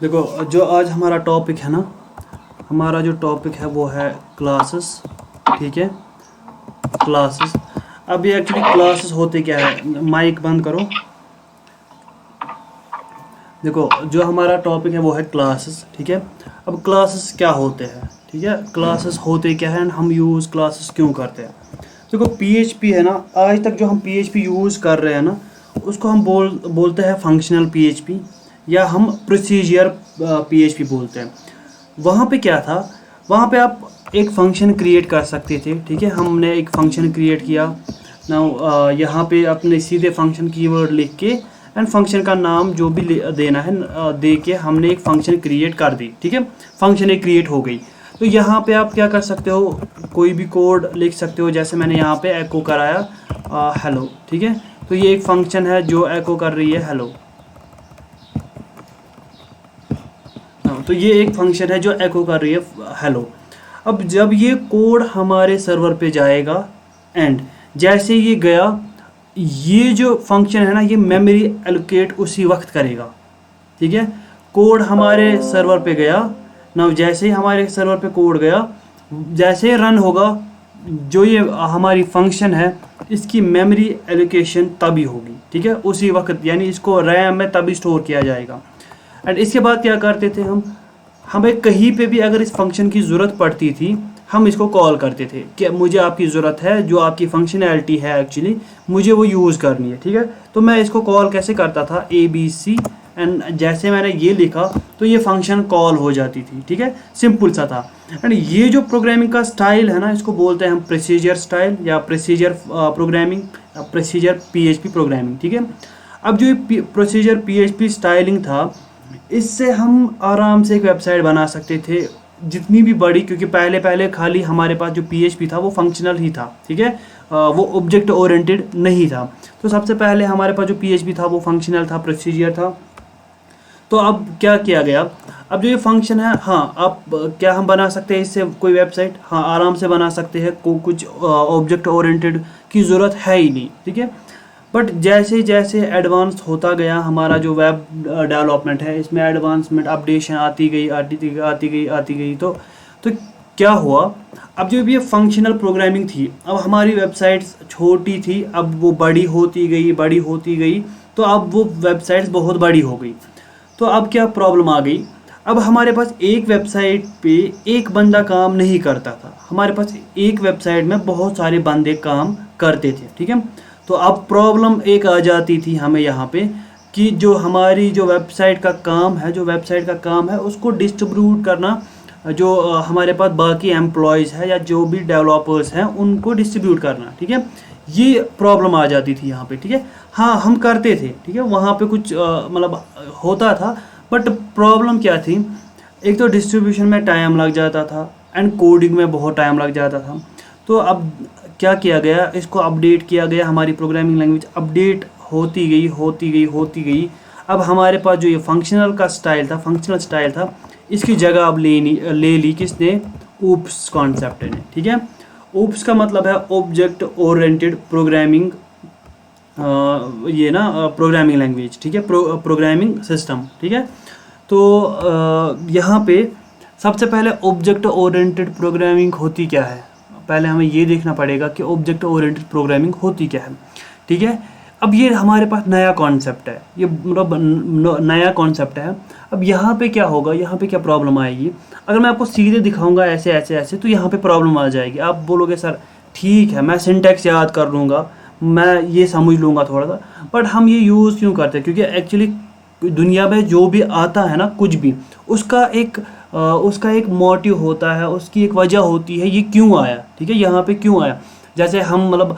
देखो, जो आज हमारा टॉपिक है ना, हमारा जो टॉपिक है वो है क्लासेस। ठीक है, क्लासेस। अब ये एक्चुअली क्लासेस होते क्या है, माइक बंद करो। देखो, जो हमारा टॉपिक है वो है क्लासेस। ठीक है, अब क्लासेस क्या होते हैं, ठीक है, क्लासेस होते क्या हैं, हम यूज़ क्लासेस क्यों करते हैं। देखो, पीएचपी है ना, आज तक जो हम पीएचपी यूज़ कर रहे हैं ना, उसको हम बोलते हैं फंक्शनल पीएचपी, या हम प्रोसीजर पीएचपी बोलते हैं। वहाँ पे क्या था, वहाँ पे आप एक फंक्शन क्रिएट कर सकते थे। ठीक है, हमने एक फंक्शन क्रिएट किया ना, यहाँ पे अपने सीधे फंक्शन कीवर्ड लिख के एंड फंक्शन का नाम जो भी देना है दे के हमने एक फंक्शन क्रिएट कर दी। ठीक है, फंक्शन एक क्रिएट हो गई। तो यहाँ पे आप क्या कर सकते हो, कोई भी कोड लिख सकते हो। जैसे मैंने यहाँ पे एको कराया हेलो। ठीक है, तो ये एक फंक्शन है जो एको कर रही है हेलो। तो ये एक फंक्शन है जो एको कर रही है हेलो। अब जब ये कोड हमारे सर्वर पे जाएगा एंड जैसे ये गया, ये जो फंक्शन है ना, ये मेमोरी एलोकेट उसी वक्त करेगा। ठीक है, कोड हमारे सर्वर पे गया ना, जैसे ही हमारे सर्वर पे कोड गया, जैसे ही रन होगा, जो ये हमारी फंक्शन है इसकी मेमोरी एलोकेशन तभी होगी। ठीक है, उसी वक्त, यानी इसको रैम में तभी स्टोर किया जाएगा। एंड इसके बाद क्या करते थे हमें कहीं पे भी अगर इस फंक्शन की ज़रूरत पड़ती थी, हम इसको कॉल करते थे कि मुझे आपकी ज़रूरत है, जो आपकी फंक्शनैलिटी है एक्चुअली मुझे वो यूज़ करनी है। ठीक है, तो मैं इसको कॉल कैसे करता था, ABC, एंड जैसे मैंने ये लिखा तो ये फंक्शन कॉल हो जाती थी। ठीक है, सिंपल सा था। एंड ये जो प्रोग्रामिंग का स्टाइल है ना, इसको बोलते हैं हम प्रोसीजर स्टाइल या procedure programming, procedure PHP programming. ठीक है, अब जो ये प्रोसीजर पीएचपी स्टाइलिंग था, इससे हम आराम से एक वेबसाइट बना सकते थे जितनी भी बड़ी, क्योंकि पहले खाली हमारे पास जो पीएचपी था वो फंक्शनल ही था। ठीक है, वो ऑब्जेक्ट ओरिएंटेड नहीं था। तो सबसे पहले हमारे पास जो पीएचपी था वो फंक्शनल था, प्रोसीजर था। तो अब क्या किया गया, अब जो ये फंक्शन है, हाँ, अब क्या हम बना सकते हैं इससे कोई वेबसाइट? हाँ, आराम से बना सकते हैं। कुछ ऑब्जेक्ट ओरिएंटेड की ज़रूरत है ही नहीं। ठीक है, बट जैसे जैसे एडवांस होता गया हमारा जो वेब डेवलपमेंट है, इसमें एडवांसमेंट, अपडेशन आती गई। तो क्या हुआ, अब जो ये फंक्शनल प्रोग्रामिंग थी, अब हमारी वेबसाइट्स छोटी थी, अब वो बड़ी होती गई। तो अब वो वेबसाइट्स बहुत बड़ी हो गई। तो अब क्या प्रॉब्लम आ गई, अब हमारे पास एक वेबसाइट पे एक बंदा काम नहीं करता था, हमारे पास एक वेबसाइट में बहुत सारे बंदे काम करते थे। ठीक है, तो अब प्रॉब्लम एक आ जाती थी हमें यहाँ पे कि जो हमारी जो वेबसाइट का काम है उसको डिस्ट्रीब्यूट करना, जो हमारे पास बाकी एम्प्लॉयज़ है या जो भी डेवलपर्स हैं उनको डिस्ट्रीब्यूट करना। ठीक है, ये प्रॉब्लम आ जाती थी यहाँ पे। ठीक है, हाँ, हम करते थे। ठीक है, वहाँ पे कुछ मतलब होता था, बट प्रॉब्लम क्या थी, एक तो डिस्ट्रीब्यूशन में टाइम लग जाता था एंड कोडिंग में बहुत टाइम लग जाता था। तो अब क्या किया गया, इसको अपडेट किया गया, हमारी प्रोग्रामिंग लैंग्वेज अपडेट होती गई। अब हमारे पास जो ये फंक्शनल स्टाइल था, इसकी जगह अब ले ली किसने, ऊप्स कॉन्सेप्ट ने। ठीक है, ऊप्स का मतलब है ऑब्जेक्ट ओरिएंटेड प्रोग्रामिंग, ये ना प्रोग्रामिंग लैंग्वेज। ठीक है, प्रोग्रामिंग सिस्टम। ठीक है, तो यहाँ पे सबसे पहले ऑब्जेक्ट ओरिएंटेड प्रोग्रामिंग होती क्या है, पहले हमें ये देखना पड़ेगा कि ऑब्जेक्ट ओरिएंटेड प्रोग्रामिंग होती क्या है। ठीक है, अब ये हमारे पास नया कॉन्सेप्ट है, ये मतलब नया कॉन्सेप्ट है। अब यहाँ पे क्या होगा, यहाँ पे क्या प्रॉब्लम आएगी, अगर मैं आपको सीधे दिखाऊंगा ऐसे तो यहाँ पे प्रॉब्लम आ जाएगी। आप बोलोगे सर ठीक है, मैं सिंटैक्स याद कर लूँगा, मैं ये समझ लूँगा थोड़ा सा, बट हम ये यूज़ क्यों करते हैं, क्योंकि एक्चुअली दुनिया में जो भी आता है ना, कुछ भी, उसका एक मोटिव होता है, उसकी एक वजह होती है, ये क्यों आया। ठीक है, यहाँ पे क्यों आया, जैसे हम मतलब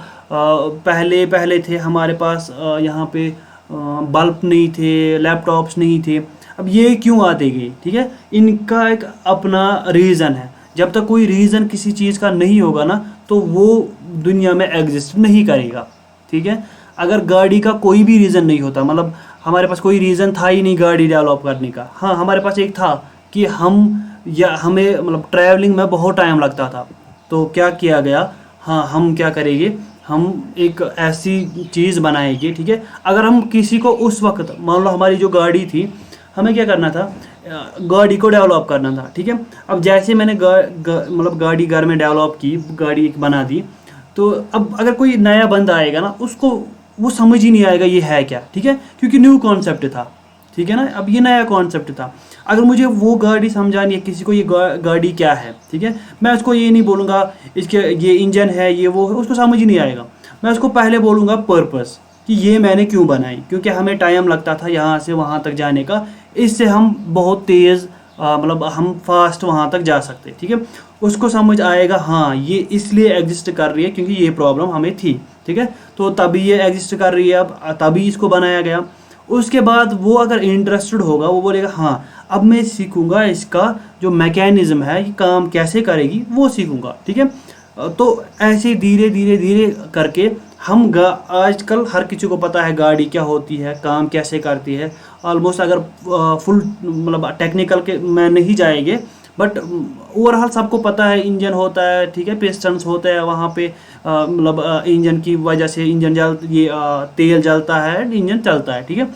पहले थे हमारे पास यहाँ पे बल्ब नहीं थे, लैपटॉप्स नहीं थे, अब ये क्यों आते गए। ठीक है, इनका एक अपना रीज़न है। जब तक कोई रीज़न किसी चीज़ का नहीं होगा ना, तो वो दुनिया में एग्जिस्ट नहीं करेगा। ठीक है, अगर गाड़ी का कोई भी रीज़न नहीं होता, मतलब हमारे पास कोई रीज़न था ही नहीं गाड़ी डेवलप करने का, हाँ, हमारे पास एक था कि हमें मतलब ट्रैवलिंग में बहुत टाइम लगता था, तो क्या किया गया, हाँ, हम क्या करेंगे, हम एक ऐसी चीज़ बनाएंगे। ठीक है, अगर हम किसी को उस वक्त, मान लो हमारी जो गाड़ी थी, हमें क्या करना था, गाड़ी को डेवलप करना था, ठीक है। अब जैसे मैंने मतलब गाड़ी घर में डेवलप की, गाड़ी एक बना दी, तो अब अगर कोई नया बंदा आएगा ना, उसको वो समझ ही नहीं आएगा ये है क्या, ठीक है, क्योंकि न्यू कॉन्सेप्ट था, ठीक है ना। अब ये नया कॉन्सेप्ट था, अगर मुझे वो गाड़ी समझानी है किसी को, ये गाड़ी क्या है, ठीक है, मैं उसको ये नहीं बोलूँगा इसके ये इंजन है, ये वो है, उसको समझ ही नहीं आएगा। मैं उसको पहले बोलूँगा पर्पस, कि ये मैंने क्यों बनाई, क्योंकि हमें टाइम लगता था यहाँ से वहाँ तक जाने का, इससे हम बहुत तेज़ मतलब हम फास्ट वहाँ तक जा सकते, ठीक है। उसको समझ आएगा हाँ ये इसलिए एग्जिस्ट कर रही है क्योंकि ये प्रॉब्लम हमें थी, ठीक है, तो तभी ये एग्जिस्ट कर रही है, अब तभी इसको बनाया गया। उसके बाद वो अगर इंटरेस्टेड होगा, वो बोलेगा हाँ अब मैं सीखूंगा इसका जो मैकेनिज़्म है, ये काम कैसे करेगी वो सीखूंगा, ठीक है। तो ऐसे धीरे धीरे धीरे करके हम आजकल हर किसी को पता है गाड़ी क्या होती है, काम कैसे करती है ऑलमोस्ट। अगर फुल मतलब टेक्निकल के में नहीं जाएंगे, बट ओवरऑल सबको पता है इंजन होता है, ठीक है, पिस्टन्स होते हैं वहाँ पे, मतलब इंजन की वजह से इंजन तेल जलता है, इंजन चलता है, ठीक है।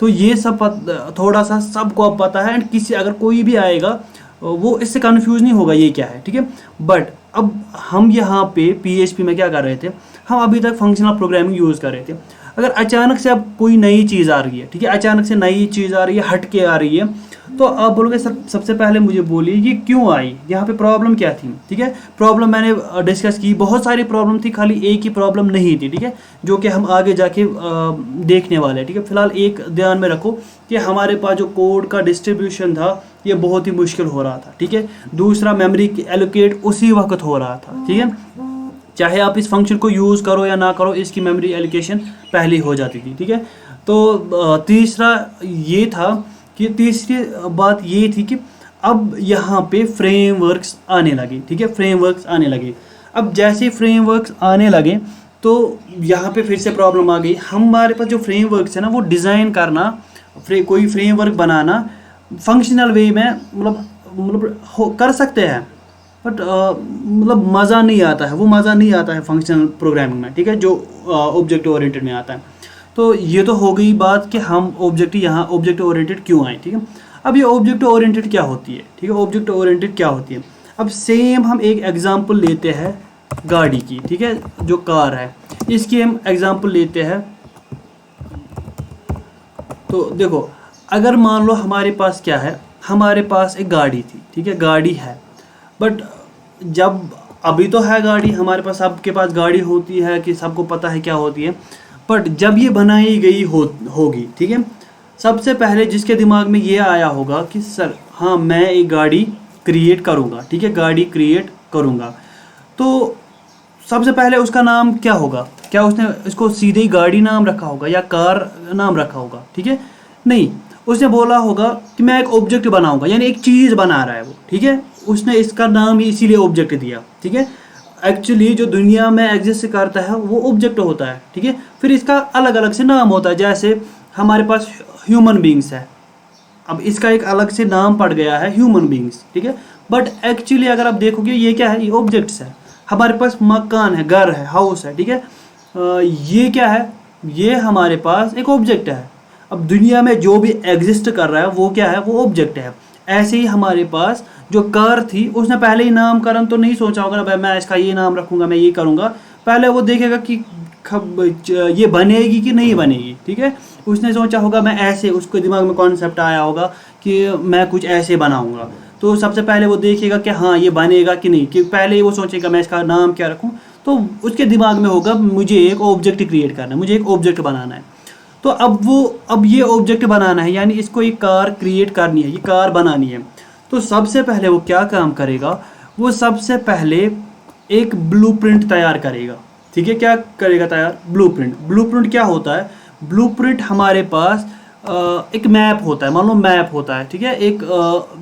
तो ये सब थोड़ा सा सबको अब पता है, एंड किसी अगर कोई भी आएगा वो इससे कंफ्यूज नहीं होगा ये क्या है, ठीक है। बट अब हम यहाँ पे PHP में क्या कर रहे थे, हम अभी तक फंक्शनल प्रोग्रामिंग यूज़ कर रहे थे। अगर अचानक से अब कोई नई चीज़ आ रही है, ठीक है, अचानक से नई चीज़ आ रही है, हट के आ रही है, तो आप बोलोगे सर सबसे पहले मुझे बोलिए ये क्यों आई, यहाँ पे प्रॉब्लम क्या थी, ठीक है। प्रॉब्लम मैंने डिस्कस की, बहुत सारी प्रॉब्लम थी, खाली एक ही प्रॉब्लम नहीं थी, ठीक है, जो कि हम आगे जाके देखने वाले हैं, ठीक है। फिलहाल एक ध्यान में रखो कि हमारे पास जो कोड का डिस्ट्रीब्यूशन था ये बहुत ही मुश्किल हो रहा था, ठीक है। दूसरा मेमोरी एलोकेट उसी वक्त हो रहा था, ठीक है, चाहे आप इस फंक्शन को यूज़ करो या ना करो, इसकी मेमोरी एलोकेशन पहले हो जाती थी, ठीक है। तो तीसरा ये था कि तीसरी बात ये थी कि अब यहाँ पे फ्रेमवर्क्स आने लगे, ठीक है, फ्रेमवर्क्स आने लगे। अब जैसे फ्रेमवर्क्स आने लगे तो यहाँ पे फिर से प्रॉब्लम आ गई। हमारे पास जो फ्रेमवर्क्स है ना, वो डिज़ाइन करना, कोई फ्रेमवर्क बनाना फंक्शनल वे में मतलब कर सकते हैं, बट मतलब मज़ा नहीं आता है, वो मज़ा नहीं आता है फंक्शनल प्रोग्रामिंग में, ठीक है, जो ऑब्जेक्ट ओरिएंटेड में आता है। तो ये तो हो गई बात कि हम ऑब्जेक्ट ओरिएंटेड क्यों आए, ठीक है। अब ये ऑब्जेक्ट ओरिएंटेड क्या होती है, ठीक है, ऑब्जेक्ट ओरिएंटेड क्या होती है। अब सेम हम एक एग्जांपल लेते हैं गाड़ी की, ठीक है, जो कार है, इसकी हम एग्जांपल लेते हैं। तो देखो, अगर मान लो हमारे पास क्या है, हमारे पास एक गाड़ी थी, ठीक है, गाड़ी है, बट जब अभी तो है गाड़ी हमारे पास, सबके पास गाड़ी होती है कि सबको पता है क्या होती है, बट जब ये बनाई गई होगी, ठीक है, सबसे पहले जिसके दिमाग में ये आया होगा कि सर हाँ मैं एक गाड़ी क्रिएट करूँगा, ठीक है, गाड़ी क्रिएट करूँगा, तो सबसे पहले उसका नाम क्या होगा, क्या उसने इसको सीधे ही गाड़ी नाम रखा होगा या कार नाम रखा होगा, ठीक है, नहीं, उसने बोला होगा कि मैं एक ऑब्जेक्ट बनाऊंगा, यानी एक चीज़ बना रहा है वो, ठीक है, उसने इसका नाम ही इसीलिए ऑब्जेक्ट दिया, ठीक है। एक्चुअली जो दुनिया में एग्जिस्ट करता है वो ऑब्जेक्ट होता है, ठीक है, फिर इसका अलग अलग से नाम होता है। जैसे हमारे पास ह्यूमन बींग्स है, अब इसका एक अलग से नाम पड़ गया है ह्यूमन बींग्स, ठीक है, बट एक्चुअली अगर आप देखोगे ये क्या है, ये ऑब्जेक्ट्स है। हमारे पास मकान है, घर है, हाउस है, ठीक है, ये क्या है, ये हमारे पास एक ऑब्जेक्ट है। अब दुनिया में जो भी एग्जिस्ट कर रहा है वो क्या है, वो ऑब्जेक्ट है। ऐसे ही हमारे पास जो कार थी, उसने पहले ही नामकरण तो नहीं सोचा होगा भाई मैं इसका ये नाम रखूँगा, मैं ये करूँगा, पहले वो देखेगा कि ये बनेगी कि नहीं बनेगी, ठीक है। उसने सोचा होगा मैं ऐसे, उसके दिमाग में कॉन्सेप्ट आया होगा कि मैं कुछ ऐसे बनाऊँगा, तो सबसे पहले वो देखेगा कि हाँ ये बनेगा कि नहीं, कि पहले ही वो सोचेगा मैं इसका नाम क्या रखूँ, तो उसके दिमाग में होगा मुझे एक ऑब्जेक्ट क्रिएट करना है, मुझे एक ऑब्जेक्ट बनाना है। तो अब ये ऑब्जेक्ट बनाना है, यानी इसको एक कार क्रिएट करनी है, ये कार बनानी है। तो सबसे पहले वो क्या काम करेगा, वो सबसे पहले एक ब्लूप्रिंट तैयार करेगा, ठीक है, क्या करेगा तैयार, ब्लूप्रिंट। ब्लूप्रिंट क्या होता है, ब्लूप्रिंट हमारे पास एक मैप होता है, मान लो मैप होता है, ठीक है, एक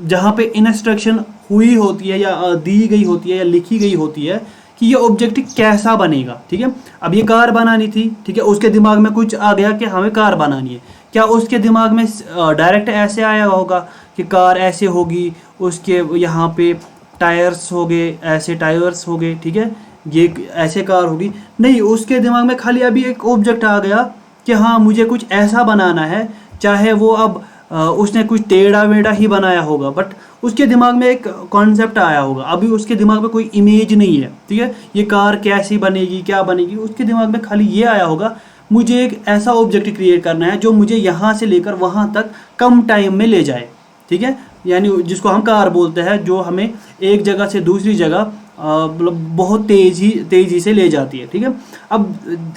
जहाँ पे इंस्ट्रक्शन हुई होती है या दी गई होती है या लिखी गई होती है कि ये ऑब्जेक्ट कैसा बनेगा, ठीक है। अब ये कार बनानी थी, ठीक है, उसके दिमाग में कुछ आ गया कि हमें कार बनानी है, क्या उसके दिमाग में डायरेक्ट ऐसे आया होगा कि कार ऐसे होगी, उसके यहाँ पे टायर्स हो गए, ऐसे टायर्स हो गए, ठीक है, ये ऐसे कार होगी, नहीं, उसके दिमाग में खाली अभी एक ऑब्जेक्ट आ गया कि हाँ मुझे कुछ ऐसा बनाना है, चाहे वो अब उसने कुछ टेढ़ा वेढ़ा ही बनाया होगा, बट उसके दिमाग में एक कॉन्सेप्ट आया होगा। अभी उसके दिमाग में कोई इमेज नहीं है, ठीक है, ये कार कैसी बनेगी, क्या बनेगी, उसके दिमाग में खाली ये आया होगा, मुझे एक ऐसा ऑब्जेक्ट क्रिएट करना है जो मुझे यहाँ से लेकर वहाँ तक कम टाइम में ले जाए, ठीक है, यानी जिसको हम कार बोलते हैं, जो हमें एक जगह से दूसरी जगह मतलब बहुत तेज़ी से ले जाती है, ठीक है।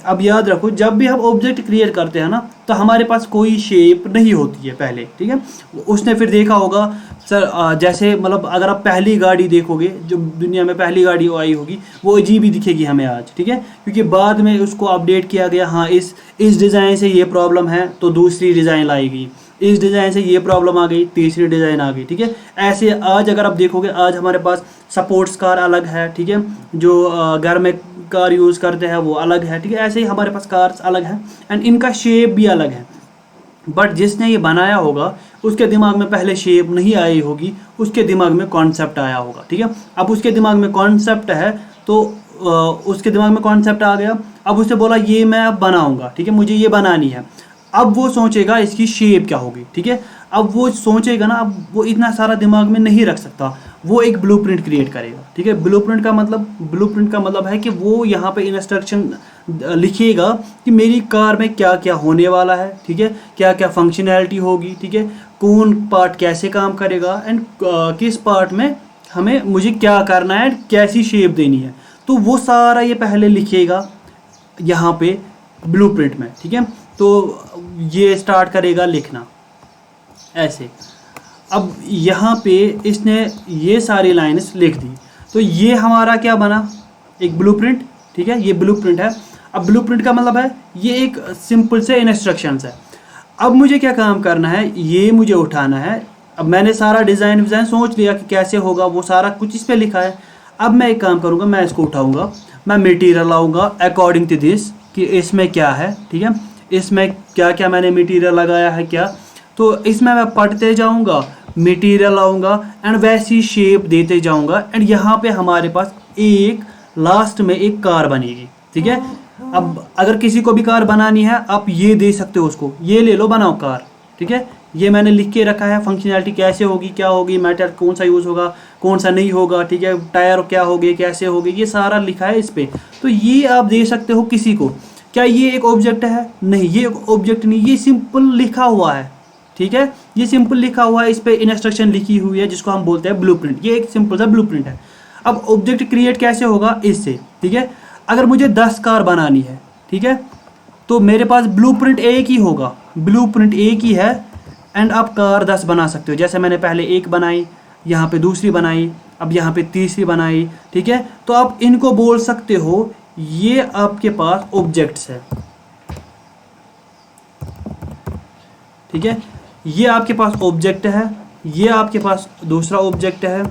अब याद रखो, जब भी हम ऑब्जेक्ट क्रिएट करते हैं ना, तो हमारे पास कोई शेप नहीं होती है पहले, ठीक है। उसने फिर देखा होगा सर, जैसे मतलब अगर आप पहली गाड़ी देखोगे, जो दुनिया में पहली गाड़ी आई होगी, वो अजीब ही दिखेगी हमें आज, ठीक है, क्योंकि बाद में उसको अपडेट किया गया, हाँ इस डिज़ाइन से ये प्रॉब्लम है तो दूसरी डिज़ाइन लाई गई, इस डिज़ाइन से ये प्रॉब्लम आ गई, तीसरी डिज़ाइन आ गई, ठीक है। ऐसे आज अगर आप देखोगे, आज हमारे पास सपोर्ट्स कार अलग है, ठीक है, जो घर में कार यूज़ करते हैं वो अलग है, ठीक है। ऐसे ही हमारे पास कार्स अलग हैं एंड इनका शेप भी अलग है, बट जिसने ये बनाया होगा उसके दिमाग में पहले शेप नहीं आई होगी, उसके दिमाग में कॉन्सेप्ट आया होगा, ठीक है। अब उसके दिमाग में कॉन्सेप्ट है, तो उसके दिमाग में कॉन्सेप्ट आ गया, अब उसने बोला ये मैं अब बनाऊंगा, ठीक है, मुझे ये बनानी है। अब वो सोचेगा इसकी शेप क्या होगी, ठीक है। अब वो सोचेगा ना, अब वो इतना सारा दिमाग में नहीं रख सकता, वो एक ब्लूप्रिंट क्रिएट करेगा, ठीक है। ब्लूप्रिंट का मतलब है कि वो यहाँ पे इंस्ट्रक्शन लिखिएगा कि मेरी कार में क्या क्या होने वाला है, ठीक है, क्या क्या फंक्शनैलिटी होगी, ठीक है, कौन पार्ट कैसे काम करेगा एंड किस पार्ट में मुझे क्या करना है, कैसी शेप देनी है। तो वो सारा ये पहले लिखिएगा यहाँ पे ब्लूप्रिंट में, ठीक है। तो ये स्टार्ट करेगा लिखना ऐसे। अब यहाँ पे इसने ये सारी लाइन्स लिख दी, तो ये हमारा क्या बना, एक ब्लूप्रिंट, ठीक है, ये ब्लूप्रिंट है। अब ब्लूप्रिंट का मतलब है ये एक सिंपल से इंस्ट्रक्शंस है। अब मुझे क्या काम करना है, ये मुझे उठाना है। अब मैंने सारा डिज़ाइन सोच लिया कि कैसे होगा, वो सारा कुछ इस पे लिखा है। अब मैं एक काम करूँगा, मैं इसको उठाऊँगा, मैं मटेरियल लाऊँगा अकॉर्डिंग टू दिस कि इसमें क्या है, ठीक है, इसमें क्या क्या मैंने मटेरियल लगाया है क्या, तो इसमें मैं पढ़ते जाऊँगा, मटेरियल लाऊँगा एंड वैसी शेप देते जाऊँगा एंड यहाँ पे हमारे पास एक लास्ट में एक कार बनेगी, ठीक है। अब अगर किसी को भी कार बनानी है, आप ये दे सकते हो उसको, ये ले लो बनाओ कार, ठीक है। ये मैंने लिख के रखा है, फंक्शनैलिटी कैसे होगी, क्या होगी, मेटल कौन सा यूज़ होगा, कौन सा नहीं होगा, ठीक है, टायर क्या होगी, कैसे होगी, ये सारा लिखा है इस पर। तो ये आप दे सकते हो किसी को। क्या ये एक ऑब्जेक्ट है? नहीं, ये एक ऑब्जेक्ट नहीं, ये सिंपल लिखा हुआ है, ठीक है, ये सिंपल लिखा हुआ है, इस पर इंस्ट्रक्शन लिखी हुई है जिसको हम बोलते हैं ब्लूप्रिंट। ये एक सिंपल सा ब्लूप्रिंट है। अब ऑब्जेक्ट क्रिएट कैसे होगा, इससे, ठीक है। अगर मुझे 10 कार बनानी है, ठीक है, तो मेरे पास ब्लूप्रिंट एक ही होगा, ब्लूप्रिंट एक ही है एंड आप कार 10 बना सकते हो। जैसे मैंने पहले एक बनाई, यहाँ पे दूसरी बनाई, अब यहाँ पे तीसरी बनाई, ठीक है। तो आप इनको बोल सकते हो ये आपके पास ऑब्जेक्ट्स है, ठीक है, ये आपके पास ऑब्जेक्ट है, ये आपके पास दूसरा ऑब्जेक्ट है,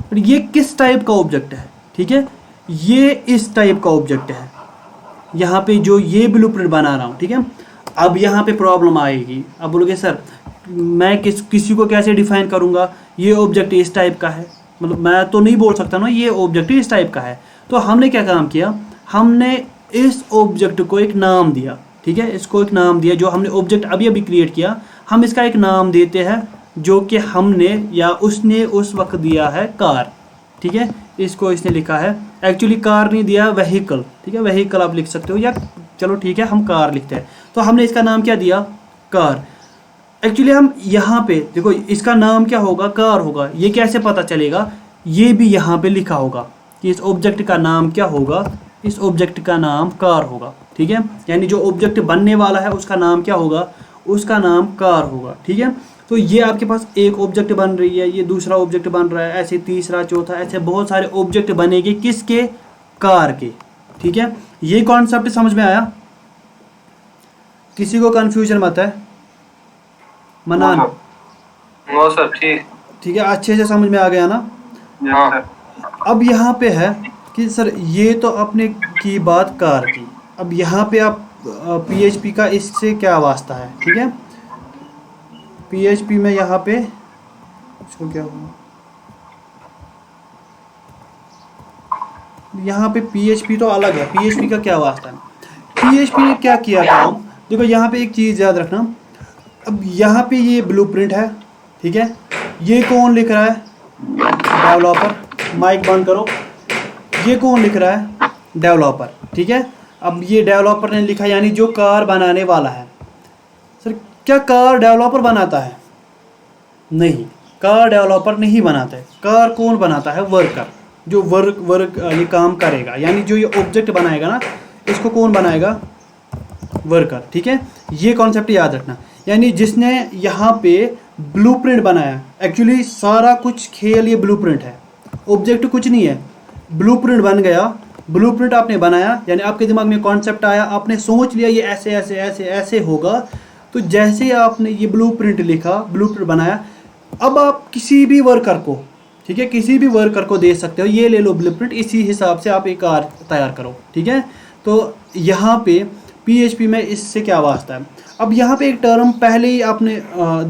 और ये किस टाइप का ऑब्जेक्ट है, ठीक है, ये इस टाइप का ऑब्जेक्ट है। यहाँ पे जो ये ब्लूप्रिंट बना रहा हूँ, ठीक है। अब यहाँ पे प्रॉब्लम आएगी, अब बोलोगे सर मैं किसी को कैसे डिफाइन करूँगा, ये ऑब्जेक्ट इस टाइप का है, मतलब मैं तो नहीं बोल सकता ना ये ऑब्जेक्ट इस टाइप का है। तो हमने क्या काम किया, हमने इस ऑब्जेक्ट को एक नाम दिया, ठीक है, इसको एक नाम दिया, जो हमने ऑब्जेक्ट अभी अभी क्रिएट किया, हम इसका एक नाम देते हैं जो कि हमने या उसने उस वक्त दिया है कार, ठीक है। इसको इसने लिखा है, एक्चुअली कार नहीं दिया, व्हीकल, ठीक है, व्हीकल आप लिख सकते हो, या चलो ठीक है हम कार लिखते हैं। तो हमने इसका नाम क्या दिया, कार। एक्चुअली हम यहाँ पे देखो, इसका नाम क्या होगा, कार होगा। ये कैसे पता चलेगा, ये भी यहाँ पे लिखा होगा कि इस ऑब्जेक्ट का नाम क्या होगा, इस ऑब्जेक्ट का नाम कार होगा, ठीक है। यानी जो ऑब्जेक्ट बनने वाला है उसका नाम क्या होगा, उसका नाम कार होगा, ठीक है। तो ये आपके पास एक ऑब्जेक्ट बन रही है, ये दूसरा ऑब्जेक्ट बन रहा है, ऐसे तीसरा, चौथा, ऐसे बहुत सारे ऑब्जेक्ट बनेंगे, किसके, कार के, ठीक है। ये कॉन्सेप्ट समझ में आया, किसी को कंफ्यूजन मत है मनान? वो सब ठीक है, अच्छे से समझ में आ गया ना? हाँ। अब यहाँ पे है कि सर ये तो आपने की बात कार की, अब यहाँ पे आप PHP का इससे क्या वास्ता है, ठीक है। PHP में यहाँ पे इसको क्या हुआ, यहाँ पे PHP तो अलग है, PHP का क्या वास्ता है। PHP ने क्या किया काम, देखो यहाँ पे एक चीज़ याद रखना, अब यहाँ पे ये ब्लूप्रिंट है, ठीक है। ये कौन लिख रहा है? डेवलपर। माइक बंद करो। ये कौन लिख रहा है? डेवलपर, ठीक है। अब ये डेवलपर ने लिखा, यानी जो कार बनाने वाला है। सर क्या कार डेवलपर बनाता है? नहीं, कार डेवलपर नहीं बनाता है। कार कौन बनाता है? वर्कर। जो वर्क ये काम करेगा, यानी जो ये ऑब्जेक्ट बनाएगा ना, इसको कौन बनाएगा? वर्कर, ठीक है। ये कॉन्सेप्ट याद रखना। यानी जिसने यहाँ पे ब्लूप्रिंट बनाया, एक्चुअली सारा कुछ खेल ये ब्लूप्रिंट है, ऑब्जेक्ट कुछ नहीं है। ब्लूप्रिंट बन गया, ब्लूप्रिंट आपने बनाया, यानी आपके दिमाग में कॉन्सेप्ट आया, आपने सोच लिया ये ऐसे ऐसे ऐसे ऐसे होगा। तो जैसे ही आपने ये ब्लूप्रिंट लिखा, ब्लूप्रिंट बनाया, अब आप किसी भी वर्कर को, ठीक है, किसी भी वर्कर को दे सकते हो, ये ले लो ब्लूप्रिंट, इसी हिसाब से आप एक कार तैयार करो, ठीक है। तो यहाँ पे PHP में इससे क्या वास्ता है? अब यहाँ पे एक टर्म पहले ही आपने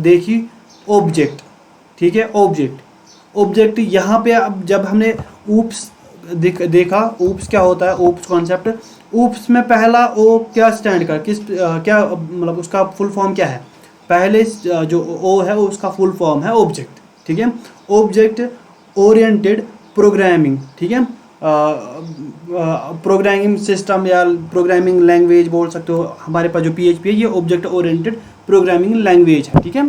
देखी, ऑब्जेक्ट, ठीक है। ऑब्जेक्ट यहाँ पे अब जब हमने ऊप्स देखा, ऊप्स क्या होता है, ऊप्स कॉन्सेप्ट, ऊप्स में पहला ओ क्या स्टैंड कर, किस क्या मतलब उसका फुल फॉर्म क्या है? पहले जो ओ है उसका फुल फॉर्म है ऑब्जेक्ट, ठीक है। ऑब्जेक्ट ओरिएंटेड प्रोग्रामिंग, ठीक है। प्रोग्रामिंग सिस्टम या प्रोग्रामिंग लैंग्वेज बोल सकते हो। हमारे पास जो PHP है ये ऑब्जेक्ट ओरिएंटेड प्रोग्रामिंग लैंग्वेज है, ठीक है,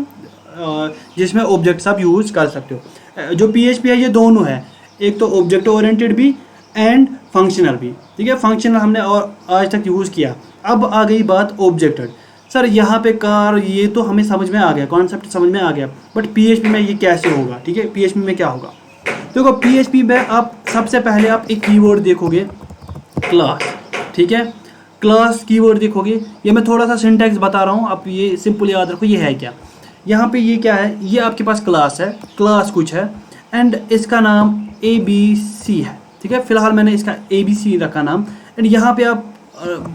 जिसमें ऑब्जेक्ट्स आप यूज़ कर सकते हो। जो PHP है ये दोनों है, एक तो ऑब्जेक्ट ओरिएंटेड भी एंड फंक्शनल भी, ठीक है। फंक्शनल हमने और आज तक यूज़ किया। अब आ गई बात ऑब्जेक्टेड। सर यहाँ पे कार, ये तो हमें समझ में आ गया, कॉन्सेप्ट समझ में आ गया, बट PHP में ये कैसे होगा? ठीक है, PHP में क्या होगा? देखो PHP में आप सबसे पहले आप एक कीवर्ड देखोगे, क्लास, ठीक है। क्लास कीवर्ड देखोगे, ये मैं थोड़ा सा सिंटैक्स बता रहा हूँ, आप ये सिंपल याद रखो ये है क्या। यहाँ पे ये क्या है? ये आपके पास क्लास है, क्लास कुछ है एंड इसका नाम ABC है, ठीक है। फिलहाल मैंने इसका ABC रखा नाम। एंड यहाँ पे आप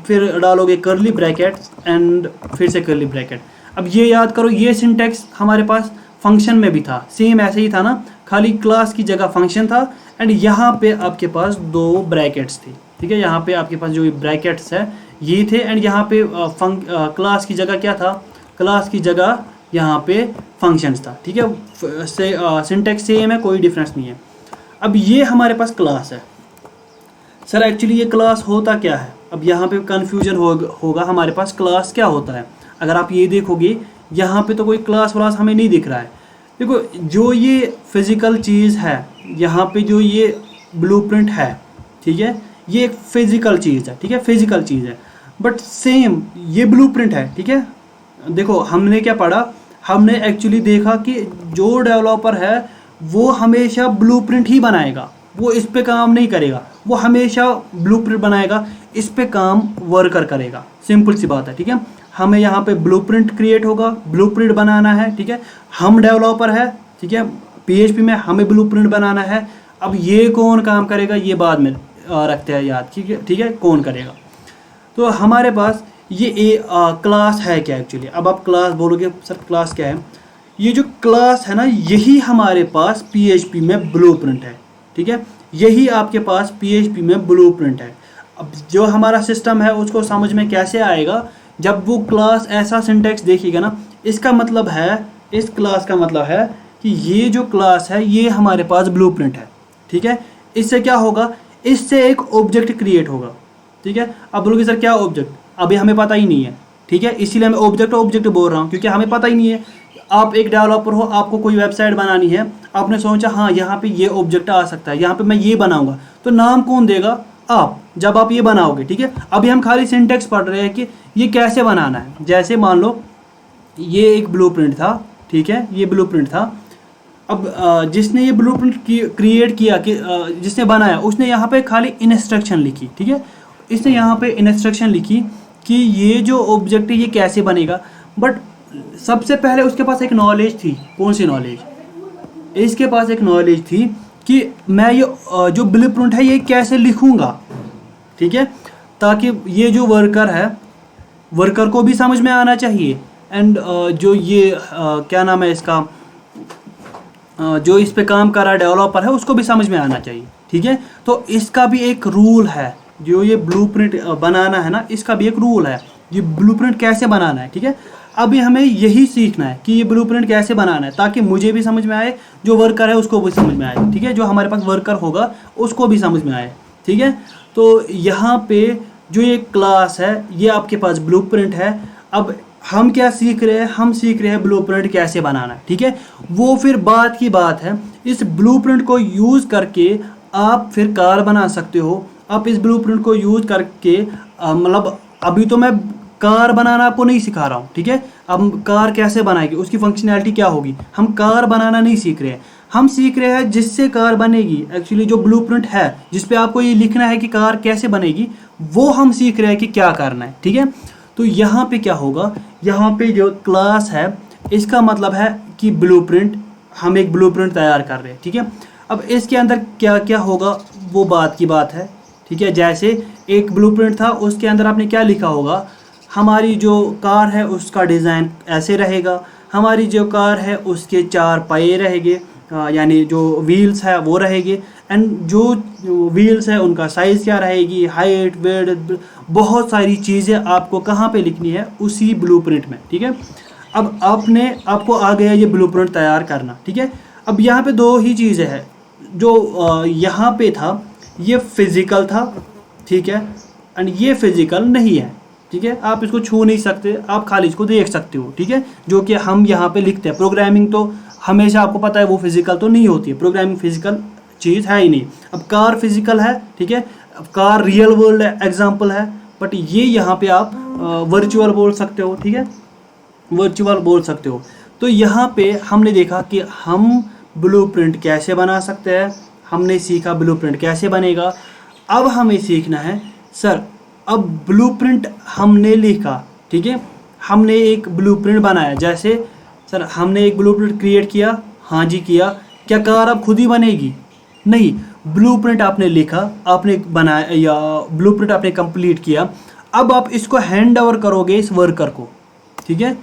फिर डालोगे कर्ली ब्रैकेट एंड फिर से कर्ली ब्रैकेट। अब ये याद करो, ये सिंटैक्स हमारे पास फंक्शन में भी था, सेम ऐसे ही था ना, खाली क्लास की जगह फंक्शन था एंड यहाँ पे आपके पास दो ब्रैकेट्स थे, ठीक है। यहाँ पे आपके पास जो ब्रैकेट्स है ये थे एंड यहाँ पे क्लास की जगह क्या था? क्लास की जगह यहाँ पे फंक्शंस था, ठीक है। सिंटैक्स सेम है, कोई डिफरेंस नहीं है। अब ये हमारे पास क्लास है। सर एक्चुअली ये क्लास होता क्या है? अब यहाँ पे कन्फ्यूजन होगा हमारे पास, क्लास क्या होता है? अगर आप ये देखोगे यहाँ पे तो कोई क्लास व्लास हमें नहीं दिख रहा है। देखो जो ये फिज़िकल चीज़ है, यहाँ पे जो ये ब्लूप्रिंट है, ठीक है, ये एक फिज़िकल चीज़ है, ठीक है, फिज़िकल चीज़ है, बट सेम ये ब्लूप्रिंट है, ठीक है। देखो हमने क्या पढ़ा, हमने एक्चुअली देखा कि जो डेवलपर है वो हमेशा ब्लूप्रिंट ही बनाएगा, वो इस पे काम नहीं करेगा, वो हमेशा ब्लूप्रिंट बनाएगा, इस पे काम वर्कर करेगा। सिंपल सी बात है, ठीक है। हमें यहाँ पे ब्लूप्रिंट क्रिएट होगा, ब्लूप्रिंट बनाना है, ठीक है। हम डेवलपर है, ठीक है, PHP में हमें ब्लूप्रिंट बनाना है। अब ये कौन काम करेगा ये बाद में रखते हैं याद, ठीक है, कौन करेगा। तो हमारे पास ये क्लास है क्या एक्चुअली? अब आप क्लास बोलोगे सर क्लास क्या है? ये जो क्लास है ना, यही हमारे पास PHP में ब्लूप्रिंट है, ठीक है, यही आपके पास PHP में ब्लूप्रिंट है। अब जो हमारा सिस्टम है उसको समझ में कैसे आएगा? जब वो क्लास ऐसा सिंटैक्स देखेगा ना, इसका मतलब है, इस क्लास का मतलब है कि ये जो क्लास है ये हमारे पास ब्लूप्रिंट है, ठीक है। इससे क्या होगा? इससे एक ऑब्जेक्ट क्रिएट होगा, ठीक है। अब बोलोगे सर क्या ऑब्जेक्ट? अभी हमें पता ही नहीं है, ठीक है, इसीलिए मैं ऑब्जेक्ट बोल रहा हूँ, क्योंकि हमें पता ही नहीं है। आप एक डेवलपर हो, आपको कोई वेबसाइट बनानी है, आपने सोचा हाँ यहाँ पे ये ऑब्जेक्ट आ सकता है, यहाँ पे मैं ये बनाऊंगा, तो नाम कौन देगा? आप, जब आप ये बनाओगे, ठीक है। अभी हम खाली सिंटैक्स पढ़ रहे हैं कि ये कैसे बनाना है। जैसे मान लो ये एक ब्लूप्रिंट था, ठीक है, ये ब्लूप्रिंट था। अब जिसने ये ब्लूप्रिंट क्रिएट किया, कि जिसने बनाया, उसने यहाँ पे खाली इंस्ट्रक्शन लिखी, ठीक है, इसने यहाँ पे इंस्ट्रक्शन लिखी कि ये जो ऑब्जेक्ट है ये कैसे बनेगा। बट सबसे पहले उसके पास एक नॉलेज थी। कौन सी नॉलेज? इसके पास एक नॉलेज थी कि मैं ये जो ब्लूप्रिंट है ये कैसे लिखूँगा, ठीक है, ताकि ये जो वर्कर है, वर्कर को भी समझ में आना चाहिए एंड जो ये क्या नाम है इसका, जो इस पे काम कर रहा डेवलपर है उसको भी समझ में आना चाहिए, ठीक है। तो इसका भी एक रूल है, जो ये ब्लूप्रिंट बनाना है ना, इसका भी एक रूल है, ये ब्लूप्रिंट कैसे बनाना है, ठीक है। अभी हमें यही सीखना है कि ये ब्लूप्रिंट कैसे बनाना है, ताकि मुझे भी समझ में आए, जो वर्कर है उसको भी समझ में आए, ठीक है, जो हमारे पास वर्कर होगा उसको भी समझ में आए, ठीक है। तो यहाँ पे जो ये क्लास है ये आपके पास ब्लूप्रिंट है। अब हम क्या सीख रहे हैं, हम सीख रहे हैं ब्लूप्रिंट कैसे बनाना है, ठीक है। वो फिर बात की बात है, इस ब्लूप्रिंट को यूज़ करके आप फिर कार बना सकते हो। आप इस ब्लूप्रिंट को यूज़ करके मतलब अभी तो मैं कार बनाना आपको नहीं सिखा रहा हूँ, ठीक है। अब कार कैसे बनाएगी, उसकी फंक्शनैलिटी क्या होगी, हम कार बनाना नहीं सीख रहे हैं, हम सीख रहे हैं जिससे कार बनेगी। एक्चुअली जो ब्लूप्रिंट है जिस पे आपको ये लिखना है कि कार कैसे बनेगी, वो हम सीख रहे हैं कि क्या करना है, ठीक है। तो यहाँ पे क्या होगा, यहाँ पे जो क्लास है इसका मतलब है कि ब्लूप्रिंट, हम एक ब्लूप्रिंट तैयार कर रहे हैं, ठीक है। अब इसके अंदर क्या क्या होगा वो बात की बात है, ठीक है। जैसे एक ब्लूप्रिंट था, उसके अंदर आपने क्या लिखा होगा, हमारी जो कार है उसका डिज़ाइन ऐसे रहेगा, हमारी जो कार है उसके 4 पहिए रहेंगे, यानी जो व्हील्स है वो रहेंगे, एंड जो व्हील्स है उनका साइज़ क्या रहेगी, हाइट, वेट, बहुत सारी चीज़ें आपको कहाँ पे लिखनी है, उसी ब्लूप्रिंट में, ठीक है। अब आपको आ गया ये ब्लूप्रिंट तैयार करना, ठीक है। अब यहाँ पे 2 ही चीज़ें हैं, जो यहाँ पे था ये फिज़िकल था, ठीक है, एंड ये फिज़िकल नहीं है, ठीक है। आप इसको छू नहीं सकते, आप खाली इसको देख सकते हो, ठीक है, जो कि हम यहाँ पे लिखते हैं। प्रोग्रामिंग तो हमेशा आपको पता है वो फिज़िकल तो नहीं होती है, प्रोग्रामिंग फिज़िकल चीज़ है ही नहीं। अब कार फिज़िकल है, ठीक है, अब कार रियल वर्ल्ड एग्जाम्पल है, बट ये यहाँ पे आप वर्चुअल बोल सकते हो, ठीक है, वर्चुअल बोल सकते हो। तो यहाँ पे हमने देखा कि हम ब्लूप्रिंट कैसे बना सकते हैं, हमने सीखा ब्लूप्रिंट कैसे बनेगा। अब हमें सीखना है सर, अब ब्लूप्रिंट हमने लिखा, ठीक है, हमने एक ब्लूप्रिंट बनाया, जैसे सर हमने एक ब्लूप्रिंट क्रिएट किया, हाँ जी किया, क्या कार अब खुद ही बनेगी? नहीं, ब्लूप्रिंट आपने लिखा, आपने बनाया, या ब्लूप्रिंट आपने कंप्लीट किया, अब आप इसको हैंड ओवर करोगे इस वर्कर को, ठीक है,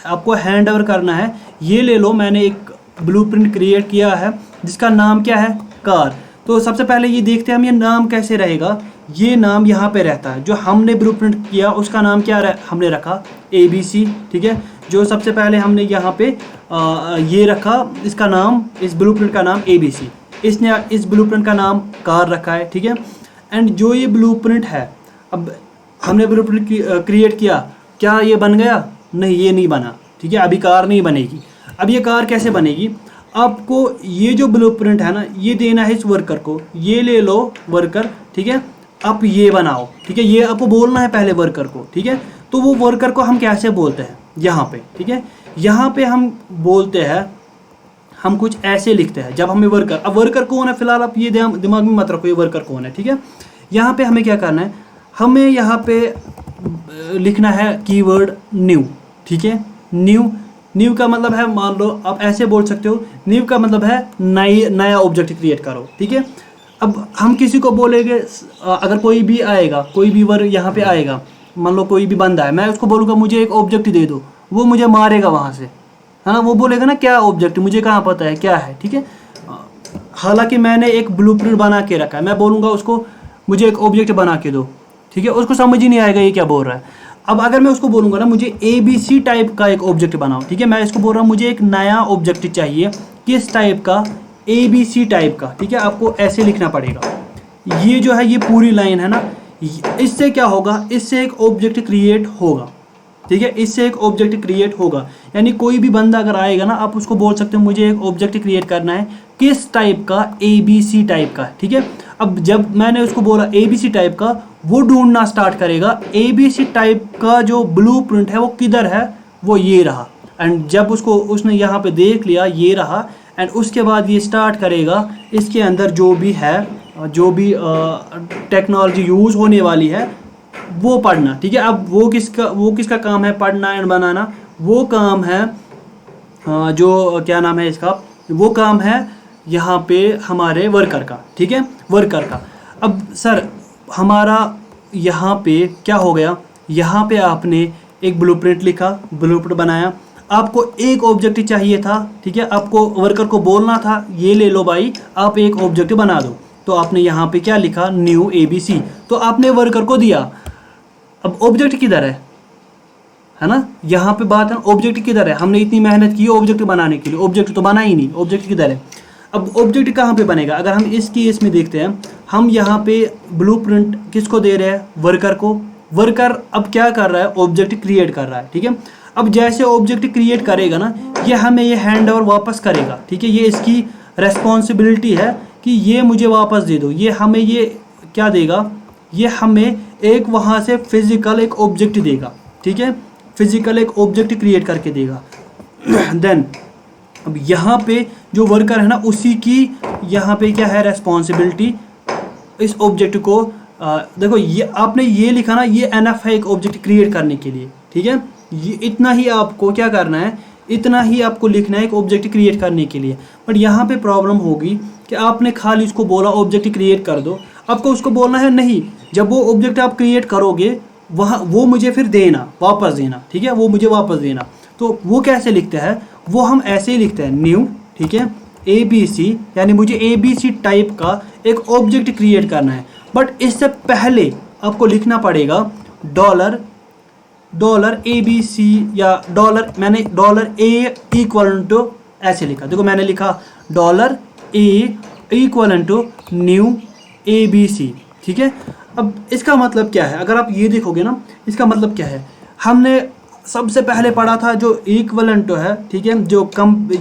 आपको हैंड ओवर करना है। ये ले लो, मैंने एक ब्लूप्रिंट क्रिएट किया है जिसका नाम क्या है, कार। तो सबसे पहले ये देखते हैं हम ये नाम कैसे रहेगा। ये नाम यहाँ पे रहता है, जो हमने ब्लूप्रिंट किया उसका नाम क्या हमने रखा, ABC, ठीक है। जो सबसे पहले हमने यहाँ पे ये रखा, इसका नाम, इस ब्लूप्रिंट का नाम ABC, इसने इस ब्लूप्रिंट का नाम कार रखा है, ठीक है। एंड जो ये ब्लूप्रिंट है, अब हमने ब्लूप्रिंट क्रिएट किया, क्या ये बन गया? नहीं, ये नहीं बना, ठीक है, अभी कार नहीं बनेगी। अब ये कार कैसे बनेगी, आपको ये जो ब्लूप्रिंट है ना, ये देना है इस वर्कर को, ये ले लो वर्कर, ठीक है, आप ये बनाओ, ठीक है, ये आपको बोलना है पहले वर्कर को, ठीक है। तो वो वर्कर को हम कैसे बोलते हैं यहाँ पे, ठीक है, यहाँ पे हम बोलते हैं, हम कुछ ऐसे लिखते हैं जब हमें वर्कर, अब वर्कर कौन है फिलहाल आप ये दिमाग में मत रखो ये वर्कर कौन है, ठीक है। यहाँ पे हमें क्या करना है, हमें यहाँ पे लिखना है कीवर्ड न्यू, ठीक है। न्यू का मतलब है, मान लो आप ऐसे बोल सकते हो, न्यू का मतलब है नया ऑब्जेक्ट क्रिएट करो, ठीक है। अब हम किसी को बोलेंगे, अगर कोई भी आएगा, कोई भी वर्ग यहाँ पे आएगा, मान लो कोई भी बंदा है, मैं उसको बोलूँगा मुझे एक ऑब्जेक्ट दे दो, वो मुझे मारेगा वहाँ से, है ना, वो बोलेगा ना क्या ऑब्जेक्ट, मुझे कहाँ पता है क्या है, ठीक है। हालांकि मैंने एक ब्लूप्रिंट बना के रखा है, मैं बोलूँगा उसको मुझे एक ऑब्जेक्ट बना के दो, ठीक है, उसको समझ ही नहीं आएगा ये क्या बोल रहा है। अब अगर मैं उसको बोलूँगा ना मुझे ABC टाइप का एक ऑब्जेक्ट बनाओ, ठीक है, मैं इसको बोल रहा हूँ मुझे एक नया ऑब्जेक्ट चाहिए, किस टाइप का, ABC टाइप का, ठीक है, आपको ऐसे लिखना पड़ेगा। ये जो है ये पूरी लाइन है ना, इससे क्या होगा, इससे एक ऑब्जेक्ट क्रिएट होगा, ठीक है, इससे एक ऑब्जेक्ट क्रिएट होगा। यानी कोई भी बंदा अगर आएगा ना, आप उसको बोल सकते हो मुझे एक ऑब्जेक्ट क्रिएट करना है, किस टाइप का, ABC टाइप का, ठीक है। अब जब मैंने उसको बोला ABC टाइप का, वो ढूंढना स्टार्ट करेगा ABC टाइप का जो ब्लूप्रिंट है वो किधर है, वो ये रहा। एंड जब उसने यहाँ पे देख लिया ये रहा, एंड उसके बाद ये स्टार्ट करेगा इसके अंदर जो भी है, जो भी टेक्नोलॉजी यूज़ होने वाली है वो पढ़ना, ठीक है। अब वो किसका काम है, पढ़ना एंड बनाना, वो काम है जो क्या नाम है इसका, वो काम है यहाँ पे हमारे वर्कर का, ठीक है, वर्कर का। अब सर हमारा यहाँ पे क्या हो गया, यहाँ पे आपने एक ब्लूप्रिंट लिखा, ब्लूप्रिंट बनाया, आपको एक ऑब्जेक्ट चाहिए था, ठीक है, आपको वर्कर को बोलना था ये ले लो भाई आप एक ऑब्जेक्ट बना दो, तो आपने यहाँ पे क्या लिखा, न्यू ABC, तो आपने वर्कर को दिया। अब ऑब्जेक्ट किधर है, है ना। यहाँ पे बात है ऑब्जेक्ट किधर है, हमने इतनी मेहनत की है ऑब्जेक्ट बनाने के लिए, ऑब्जेक्ट तो बना ही नहीं, ऑब्जेक्ट किधर है। अब ऑब्जेक्ट कहाँ पे बनेगा, अगर हम इस केस में देखते हैं, हम यहाँ पे ब्लूप्रिंट किसको दे रहे हैं, वर्कर को। वर्कर अब क्या कर रहा है, ऑब्जेक्ट क्रिएट कर रहा है, ठीक है। अब जैसे ऑब्जेक्ट क्रिएट करेगा ना, ये हमें ये हैंड ओवर वापस करेगा, ठीक है। ये इसकी रेस्पॉन्सिबिलिटी है कि ये मुझे वापस दे दो। ये हमें ये क्या देगा, ये हमें एक वहाँ से फिजिकल एक ऑब्जेक्ट देगा, ठीक है, फिजिकल एक ऑब्जेक्ट क्रिएट करके देगा। देन अब यहाँ पे जो वर्कर है ना, उसी की यहाँ पे क्या है रेस्पॉन्सिबिलिटी, इस ऑब्जेक्ट को देखो ये आपने ये लिखा ना, ये एनफ है एक ऑब्जेक्ट क्रिएट करने के लिए, ठीक है। ये इतना ही आपको क्या करना है, इतना ही आपको लिखना है एक ऑब्जेक्ट क्रिएट करने के लिए। बट यहाँ पे प्रॉब्लम होगी कि आपने खाली उसको बोला ऑब्जेक्ट क्रिएट कर दो, आपको उसको बोलना है नहीं, जब वो ऑब्जेक्ट आप क्रिएट करोगे वहाँ वो मुझे फिर देना, वापस देना, ठीक है, वो मुझे वापस देना। तो वो कैसे लिखते हैं, वो हम ऐसे ही लिखते हैं न्यू, ठीक है, ABC, यानी मुझे ABC टाइप का एक ऑब्जेक्ट क्रिएट करना है। बट इससे पहले आपको लिखना पड़ेगा डॉलर ABC या मैंने $A इक्वल टू ऐसे लिखा, देखो मैंने लिखा $A equal to new ABC, ठीक है। अब इसका मतलब क्या है, अगर आप ये देखोगे ना, इसका मतलब क्या है, हमने सबसे पहले पढ़ा था जो इक्वलेंट है, ठीक है, जो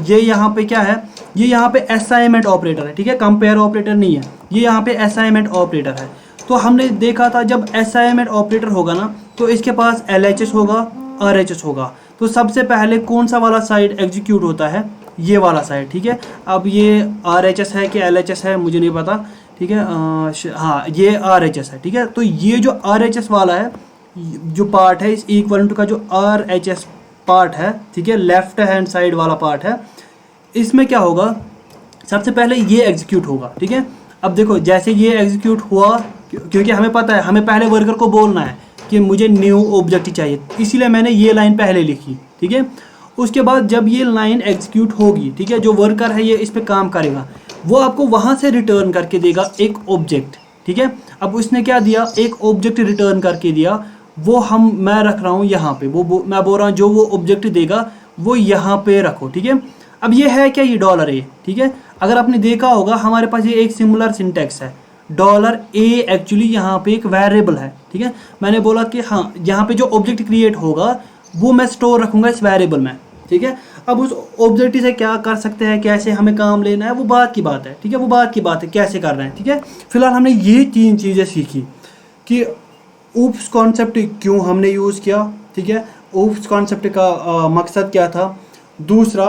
ये यहाँ पे क्या है, ये यहाँ पे असाइनमेंट ऑपरेटर है, ठीक है, कंपेयर ऑपरेटर नहीं है, ये यहाँ पे असाइनमेंट ऑपरेटर है। तो हमने देखा था जब असाइनमेंट ऑपरेटर होगा ना, तो इसके पास LHS होगा, RHS होगा। तो सबसे पहले कौन सा वाला साइड एग्जीक्यूट होता है, ये वाला साइड, ठीक है। अब ये RHS है कि LHS है मुझे नहीं पता, ठीक है, हाँ ये RHS है, ठीक है। तो ये जो RHS वाला है, जो पार्ट है इस इक्वल टू का, जो RHS पार्ट है, ठीक है, लेफ्ट हैंड साइड वाला पार्ट है, इसमें क्या होगा, सबसे पहले ये एग्जीक्यूट होगा, ठीक है। अब देखो जैसे ये एग्जीक्यूट हुआ, क्योंकि हमें पता है, हमें पहले वर्कर को बोलना है कि मुझे न्यू ऑब्जेक्ट चाहिए, इसीलिए मैंने ये लाइन पहले लिखी, ठीक है। उसके बाद जब ये लाइन एग्जीक्यूट होगी, ठीक है, जो वर्कर है ये इस पर काम करेगा, वो आपको वहाँ से रिटर्न करके देगा एक ऑब्जेक्ट, ठीक है। अब उसने क्या दिया, एक ऑब्जेक्ट रिटर्न करके दिया, वो मैं रख रहा हूँ यहाँ पे, वो मैं बोल रहा हूँ जो वो ऑब्जेक्ट देगा वो यहाँ पे रखो, ठीक है। अब ये है क्या, ये $A, ठीक है। अगर आपने देखा होगा हमारे पास ये एक सिमिलर सिंटेक्स है, $A एक्चुअली यहाँ पे एक वेरिएबल है, ठीक है। मैंने बोला कि हाँ यहाँ पे जो ऑब्जेक्ट क्रिएट होगा वो मैं स्टोर रखूँगा इस वेरिएबल में, ठीक है। अब उस ऑब्जेक्ट से क्या कर सकते हैं, कैसे हमें काम लेना है, वो बात की बात है, ठीक है, वो बात की बात है कैसे कर रहे हैं, ठीक है। फिलहाल हमने ये 3 चीज़ें सीखी कि ऊप्स कॉन्सेप्ट क्यों हमने यूज़ किया, ठीक है, ऊप्स कॉन्सेप्ट का मकसद क्या था। दूसरा,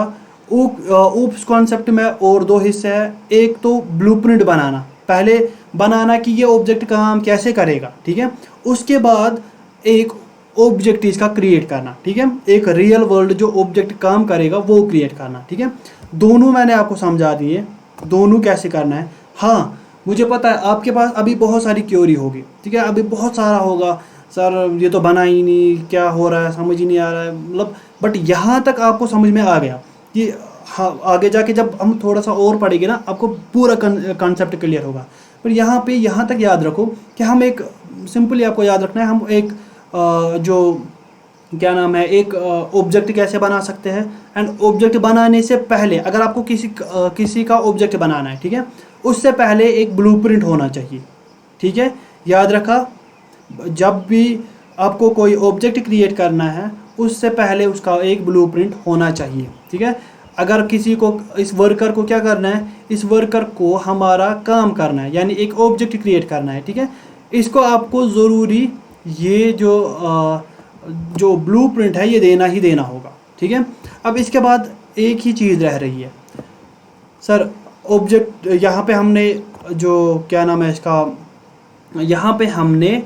ऊप्स कॉन्सेप्ट में और 2 हिस्से हैं, एक तो ब्लूप्रिंट बनाना, पहले बनाना कि ये ऑब्जेक्ट काम कैसे करेगा, ठीक है। उसके बाद एक ऑब्जेक्ट इसका क्रिएट करना, ठीक है, एक रियल वर्ल्ड जो ऑब्जेक्ट काम करेगा वो क्रिएट करना, ठीक है। दोनों मैंने आपको समझा दिए, दोनों कैसे करना है। हाँ मुझे पता है आपके पास अभी बहुत सारी क्योरी होगी, ठीक है, अभी बहुत सारा होगा, सर ये तो बना ही नहीं, क्या हो रहा है समझ ही नहीं आ रहा है, मतलब बट यहाँ तक आपको समझ में आ गया कि हाँ आगे जाके जब हम थोड़ा सा और पढ़ेंगे ना आपको पूरा कॉन्सेप्ट क्लियर होगा। पर यहाँ पे यहाँ तक याद रखो कि हम एक सिंपली आपको याद रखना है, हम एक जो क्या नाम है, एक ऑब्जेक्ट कैसे बना सकते हैं। एंड ऑब्जेक्ट बनाने से पहले अगर आपको किसी का ऑब्जेक्ट बनाना है, ठीक है, उससे पहले एक ब्लूप्रिंट होना चाहिए, ठीक है। याद रखा, जब भी आपको कोई ऑब्जेक्ट क्रिएट करना है उससे पहले उसका एक ब्लूप्रिंट होना चाहिए, ठीक है। अगर किसी को, इस वर्कर को क्या करना है, इस वर्कर को हमारा काम करना है, यानी एक ऑब्जेक्ट क्रिएट करना है, ठीक है। इसको आपको ज़रूरी ये जो ब्लूप्रिंट है ये देना ही देना होगा, ठीक है। अब इसके बाद एक ही चीज़ रह रही है, सर ऑब्जेक्ट यहाँ पे हमने जो क्या नाम है इसका, यहाँ पे हमने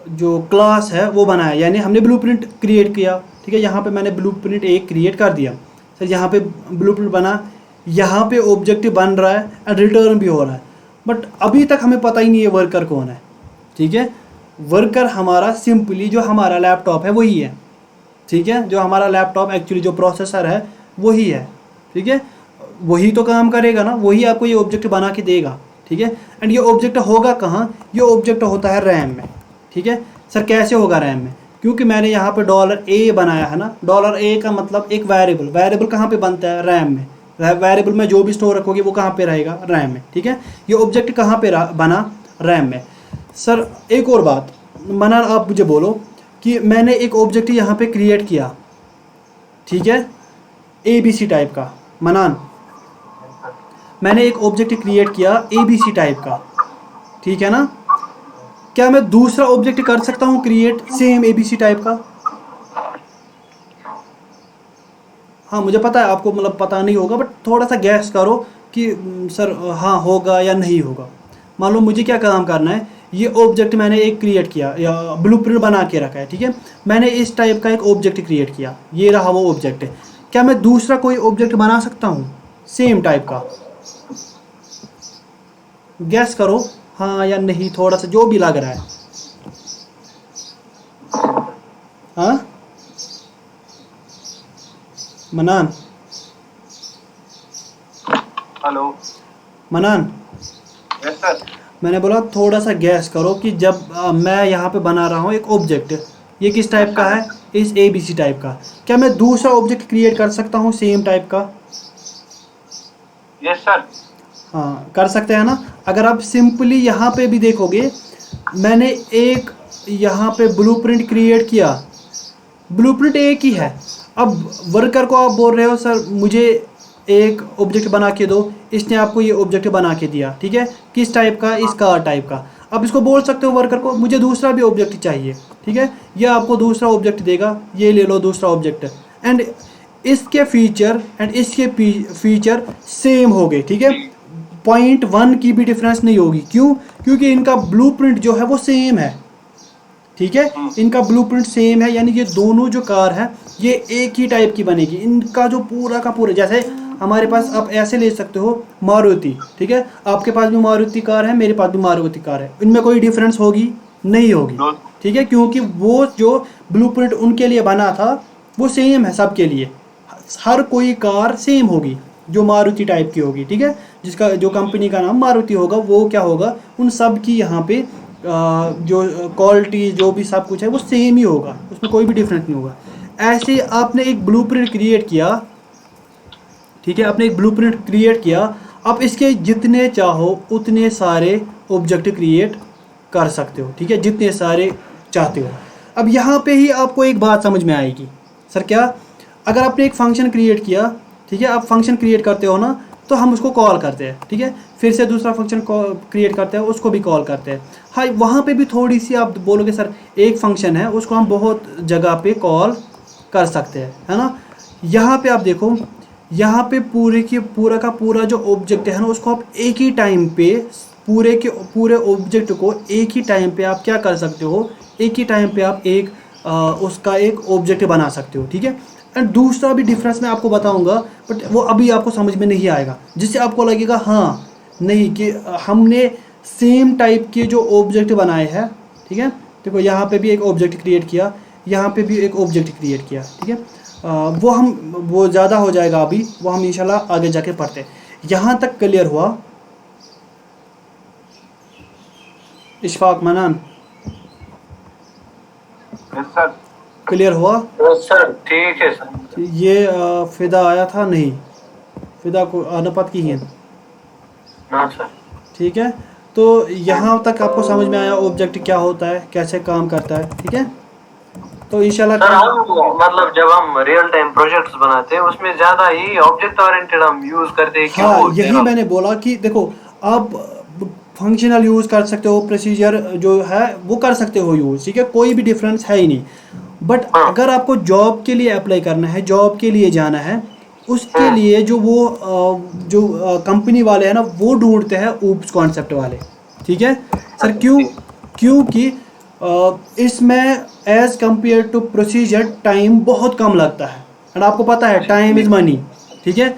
जो क्लास है वो बनाया, यानी हमने ब्लूप्रिंट क्रिएट किया, ठीक है। यहाँ पे मैंने ब्लूप्रिंट एक क्रिएट कर दिया, सर यहाँ पे ब्लूप्रिंट बना, यहाँ पे ऑब्जेक्ट बन रहा है एंड रिटर्न भी हो रहा है, बट अभी तक हमें पता ही नहीं है वर्कर कौन है, ठीक है। वर्कर हमारा सिंपली जो हमारा लैपटॉप है वही है, ठीक है, जो हमारा लैपटॉप एक्चुअली जो प्रोसेसर है वही है, ठीक है, वही तो काम करेगा ना, वही आपको ये ऑब्जेक्ट बना के देगा, ठीक है। एंड ये ऑब्जेक्ट होगा कहाँ, ये ऑब्जेक्ट होता है रैम में, ठीक है। सर कैसे होगा रैम में, क्योंकि मैंने यहाँ पे $a बनाया है ना। $a का मतलब एक वेरिएबल, वेरिएबल कहाँ पे बनता है, रैम में। वेरिएबल में जो भी स्टोर रखोगे वो कहाँ पे रहेगा, रैम में, ठीक है। ये ऑब्जेक्ट कहाँ पे बना, रैम में। सर एक और बात मनान, आप मुझे बोलो कि मैंने एक ऑब्जेक्ट यहाँ पे क्रिएट किया, ठीक है, ABC टाइप का। मनान, मैंने एक ऑब्जेक्ट क्रिएट किया ABC टाइप का, ठीक है ना। क्या मैं दूसरा ऑब्जेक्ट कर सकता हूँ क्रिएट सेम ABC टाइप का? हाँ मुझे पता है आपको मतलब पता नहीं होगा, बट थोड़ा सा गैस करो कि सर हाँ होगा या नहीं होगा। मान लो मुझे क्या काम करना है, ये ऑब्जेक्ट मैंने एक क्रिएट किया या ब्लूप्रिंट बना के रखा है, ठीक है। मैंने इस टाइप का एक ऑब्जेक्ट क्रिएट किया, ये रहा वो ऑब्जेक्ट है। क्या मैं दूसरा कोई ऑब्जेक्ट बना सकता हूँ सेम टाइप का? गैस करो हाँ या नहीं, थोड़ा सा जो भी लग रहा है। हाँ मनान, हेलो। मनान, यस सर। मैंने बोला थोड़ा सा गैस करो कि जब मैं यहाँ पे बना रहा हूँ एक ऑब्जेक्ट, ये किस टाइप का है, इस ABC टाइप का। क्या मैं दूसरा ऑब्जेक्ट क्रिएट कर सकता हूँ सेम टाइप का? Yes sir. हाँ कर सकते हैं ना। अगर आप सिंपली यहाँ पे भी देखोगे, मैंने एक यहाँ पे ब्लूप्रिंट क्रिएट किया, ब्लूप्रिंट एक ही है। अब वर्कर को आप बोल रहे हो सर मुझे एक ऑब्जेक्ट बना के दो, इसने आपको ये ऑब्जेक्ट बना के दिया, ठीक है, किस टाइप का, इस कार टाइप का। अब इसको बोल सकते हो वर्कर को मुझे दूसरा भी ऑब्जेक्ट चाहिए, ठीक है, ये आपको दूसरा ऑब्जेक्ट देगा, ये ले लो दूसरा ऑब्जेक्ट। एंड इसके फीचर एंड इसके फीचर सेम हो गए, ठीक है, 0.1 की भी डिफरेंस नहीं होगी। क्यों? क्योंकि इनका ब्लूप्रिंट जो है वो सेम है, ठीक है, इनका ब्लूप्रिंट सेम है, यानी ये दोनों जो कार है ये एक ही टाइप की बनेगी। इनका जो पूरा का पूरा, जैसे हमारे पास आप ऐसे ले सकते हो मारुति, ठीक है, आपके पास भी मारुति कार है, मेरे पास भी मारुति कार है, इनमें कोई डिफरेंस होगी नहीं होगी, ठीक है, क्योंकि वो जो ब्लूप्रिंट उनके लिए बना था वो सेम है सबके लिए। हर कोई कार सेम होगी जो मारुति टाइप की होगी, ठीक है, जिसका जो कंपनी का नाम मारुति होगा, वो क्या होगा, उन सब की यहाँ पे जो क्वालिटी जो भी सब कुछ है वो सेम ही होगा, उसमें कोई भी डिफरेंस नहीं होगा। ऐसे आपने एक ब्लूप्रिंट क्रिएट किया, ठीक है, आपने एक ब्लूप्रिंट क्रिएट किया, आप इसके जितने चाहो उतने सारे ऑब्जेक्ट क्रिएट कर सकते हो, ठीक है, जितने सारे चाहते हो। अब यहाँ पे ही आपको एक बात समझ में आएगी, सर क्या, अगर आपने एक फंक्शन क्रिएट किया, ठीक है, आप फंक्शन क्रिएट करते हो ना, तो हम उसको कॉल करते हैं, ठीक है, फिर से दूसरा फंक्शन क्रिएट करते हैं, उसको भी कॉल करते हैं। हाँ वहाँ पे भी थोड़ी सी आप बोलोगे सर एक फंक्शन है उसको हम बहुत जगह पे कॉल कर सकते हैं, है ना। यहाँ पे आप देखो, यहाँ पे पूरा का पूरा जो ऑब्जेक्ट है ना, उसको आप एक ही टाइम पे पूरे के पूरे ऑब्जेक्ट को एक ही टाइम पे आप क्या कर सकते हो, एक ही टाइम पे आप एक उसका एक ऑब्जेक्ट बना सकते हो, ठीक है। एंड दूसरा भी डिफरेंस मैं आपको बताऊंगा, बट वो अभी आपको समझ में नहीं आएगा, जिससे आपको लगेगा हाँ नहीं कि हमने सेम टाइप के जो ऑब्जेक्ट बनाए हैं, ठीक है। देखो यहाँ पे भी एक ऑब्जेक्ट क्रिएट किया, यहाँ पे भी एक ऑब्जेक्ट क्रिएट किया, ठीक है। वो ज़्यादा हो जाएगा अभी, वो हम इंशाल्लाह आगे जाके पढ़ते हैं। यहाँ तक क्लियर हुआ इशफाक, मनान? Yes sir. क्लियर हुआ? यस सर, ठीक है सर। ये फिदा आया था नहीं, फिदा को अनपत की है ना सर। ठीक है। तो यहाँ तक आपको समझ में आया ऑब्जेक्ट क्या होता है, कैसे काम करता है, ठीक है। तो इंशाल्लाह सर हम मतलब जब हम रियल टाइम प्रोजेक्ट्स बनाते हैं उसमें ज्यादा ही ऑब्जेक्ट ओरिएंटेड हम यूज करते हैं। हाँ यही मैंने बोला कि देखो आप फंक्शनल यूज़ कर सकते हो, प्रोसीजर जो है वो कर सकते हो यूज़, ठीक है, कोई भी डिफरेंस है ही नहीं। बट अगर आपको जॉब के लिए अप्लाई करना है, जॉब के लिए जाना है, उसके लिए जो वो जो कंपनी वाले हैं ना वो ढूंढते हैं ऊप्स कॉन्सेप्ट वाले, ठीक है सर। क्योंकि इसमें as compared to procedure time बहुत कम लगता है, एंड आपको पता है टाइम इज़ मनी, ठीक है,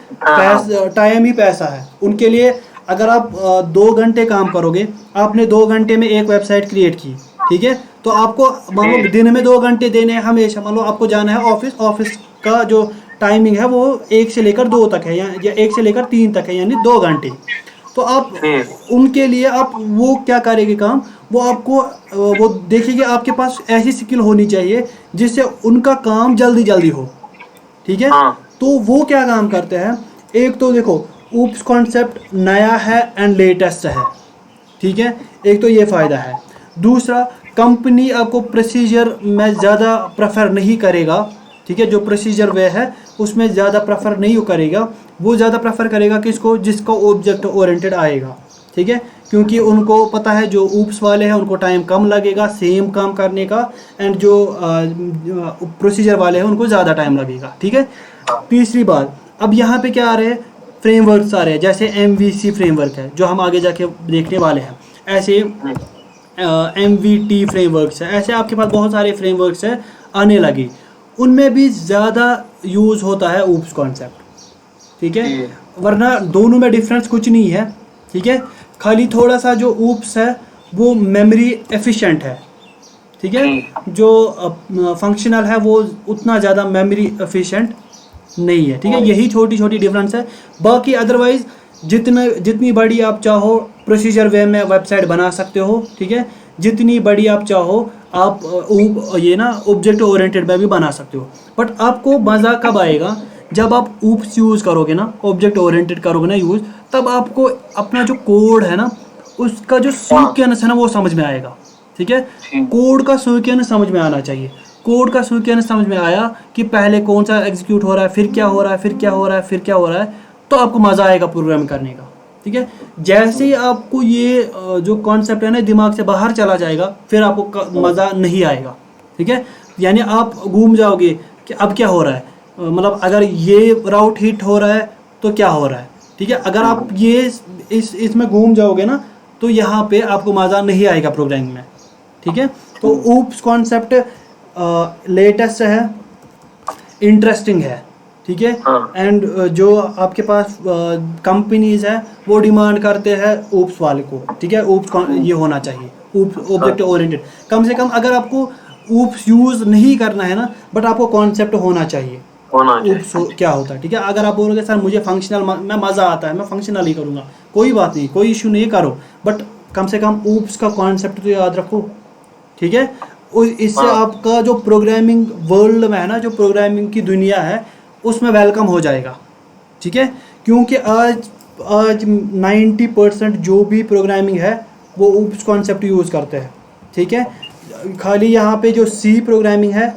टाइम ही पैसा है उनके लिए। अगर आप 2 घंटे काम करोगे, आपने 2 घंटे में एक वेबसाइट क्रिएट की, ठीक है, तो आपको मान लो दिन में 2 घंटे देने हैं हमेशा। मान लो आपको जाना है ऑफिस का जो टाइमिंग है वो 1 से लेकर 2 तक है या 1 से लेकर 3 तक है, यानी 2 घंटे। तो आप ठीक। उनके लिए आप वो क्या करेंगे काम, वो आपको वो देखिए आपके पास ऐसी स्किल होनी चाहिए जिससे उनका काम जल्दी जल्दी हो, ठीक है। हाँ। तो वो क्या काम करते हैं, एक तो देखो ऊप्स कॉन्सेप्ट नया है एंड लेटेस्ट है, ठीक है, एक तो ये फ़ायदा है। दूसरा, कंपनी आपको प्रोसीजर में ज़्यादा प्रेफर नहीं करेगा, ठीक है, जो प्रोसीजर वे है उसमें ज़्यादा प्रेफर नहीं करेगा, वो ज़्यादा प्रेफर करेगा किसको, जिसको ऑब्जेक्ट ओरिएंटेड आएगा, ठीक है, क्योंकि उनको पता है जो ऊप्स वाले हैं उनको टाइम कम लगेगा सेम काम करने का, एंड जो प्रोसीजर वाले हैं उनको ज़्यादा टाइम लगेगा, ठीक है। तीसरी बात, अब यहाँ पे क्या आ रहे हैं, फ्रेमवर्क्स आ रहे हैं, जैसे MVC फ्रेमवर्क है जो हम आगे जाके देखने वाले हैं, ऐसे MVT फ्रेमवर्क्स है, ऐसे आपके पास बहुत सारे फ्रेमवर्क्स है आने लगे, उनमें भी ज़्यादा यूज़ होता है ऊप्स कॉन्सेप्ट, ठीक है। वरना दोनों में डिफरेंस कुछ नहीं है, ठीक है, खाली थोड़ा सा जो ऊप्स है वो मेमोरी एफिशिएंट है, ठीक है, जो फंक्शनल है वो उतना ज़्यादा मेमोरी एफिशिएंट नहीं है, ठीक है, यही छोटी छोटी डिफरेंस है। बाकी अदरवाइज जितनी बड़ी आप चाहो प्रोसीजर वे में वेबसाइट बना सकते हो, ठीक है, जितनी बड़ी आप चाहो आप ये ना ऑब्जेक्ट ओरिएंटेड में भी बना सकते हो, बट आपको मज़ा कब आएगा, जब आप ऊप्स यूज़ करोगे ना, ऑब्जेक्ट ओरिएंटेड करोगे ना यूज़, तब आपको अपना जो कोड है ना उसका जो सीक्वेंस है ना वो समझ में आएगा, ठीक है। कोड का सीक्वेंस समझ में आना चाहिए, कोड का सीक्वेंस समझ में आया कि पहले कौन सा एग्जीक्यूट हो रहा है, फिर क्या हो रहा है, फिर क्या हो रहा है, फिर क्या हो रहा है, तो आपको मज़ा आएगा प्रोग्राम करने का, ठीक है। जैसे ही आपको ये जो कॉन्सेप्ट है ना दिमाग से बाहर चला जाएगा, फिर आपको मज़ा नहीं आएगा, ठीक है। यानी आप घूम जाओगे कि अब क्या हो रहा है, मतलब अगर ये राउट हिट हो रहा है तो क्या हो रहा है, ठीक है। अगर आप ये इसमें घूम जाओगे ना तो यहाँ पे आपको मज़ा नहीं आएगा प्रोग्रामिंग में, ठीक है। तो ऊप्स कॉन्सेप्ट लेटेस्ट है, इंटरेस्टिंग है, ठीक है, एंड जो आपके पास कंपनीज है वो डिमांड करते हैं ऊप्स वाले को, ठीक है, ऊप्स ये होना चाहिए, ऊप्स ऑब्जेक्ट ओरिएंटेड, कम से कम अगर आपको ऊप्स यूज़ नहीं करना है ना, बट आपको कॉन्सेप्ट होना चाहिए ऊप्स क्या होता है, ठीक है। अगर आप बोलोगे सर मुझे फंक्शनल में मज़ा आता है, मैं फंक्शनल ही करूँगा, कोई बात नहीं, कोई इशू नहीं, करो, बट कम से कम ऊप्स का कॉन्सेप्ट तो याद रखो, ठीक है। इससे आपका जो प्रोग्रामिंग वर्ल्ड में है ना, जो प्रोग्रामिंग की दुनिया है उसमें वेलकम हो जाएगा, ठीक है, क्योंकि आज 90% जो भी प्रोग्रामिंग है वो ऊप्स कॉन्सेप्ट यूज़ करते हैं, ठीक है। खाली यहाँ पे जो C प्रोग्रामिंग है,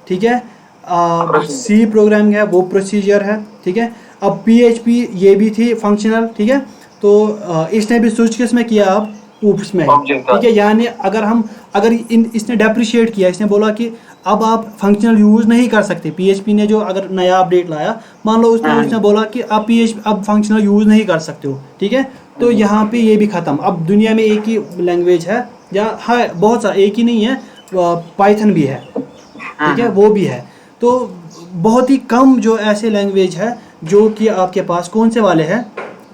ठीक है, C प्रोग्रामिंग है वो प्रोसीजर है, ठीक है। अब PHP ये भी थी फंक्शनल, ठीक है, तो इसने भी स्विच किस में किया अब ऊप्स में, ठीक है। यानी अगर इसने डेप्रिशिएट किया, इसने बोला कि अब आप फंक्शनल यूज़ नहीं कर सकते, PHP ने जो अगर नया अपडेट लाया, मान लो उसने बोला कि आप PHP अब फंक्शनल यूज़ नहीं कर सकते हो, ठीक है, तो यहाँ पे ये भी ख़त्म। अब दुनिया में एक ही लैंग्वेज है, या है बहुत सा, एक ही नहीं है, पाइथन भी है, ठीक है, वो भी है। तो बहुत ही कम जो ऐसे लैंग्वेज है जो कि आपके पास कौन से वाले हैं,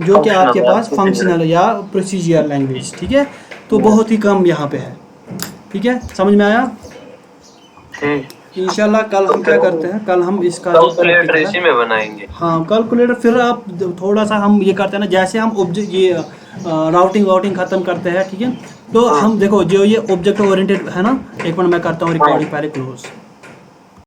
जो कि आपके पास फंक्शनल या प्रोसीजर लैंग्वेज, ठीक है, तो बहुत ही कम यहाँ पे है, ठीक है, समझ में आया। इंशाल्लाह कल हम क्या करते हैं, कल हम इसका कैलकुलेटर इसी में बनाएंगे, हाँ कैलकुलेटर, फिर आप थोड़ा सा हम ये करते हैं ना, जैसे हम ऑब्जेक्ट ये राउटिंग ख़त्म करते हैं, ठीक है, तो हम देखो जो ये ऑब्जेक्ट ओरिएंटेड है ना, एक मिनट मैं करता हूँ रिकॉर्डिंग पहले क्लोज।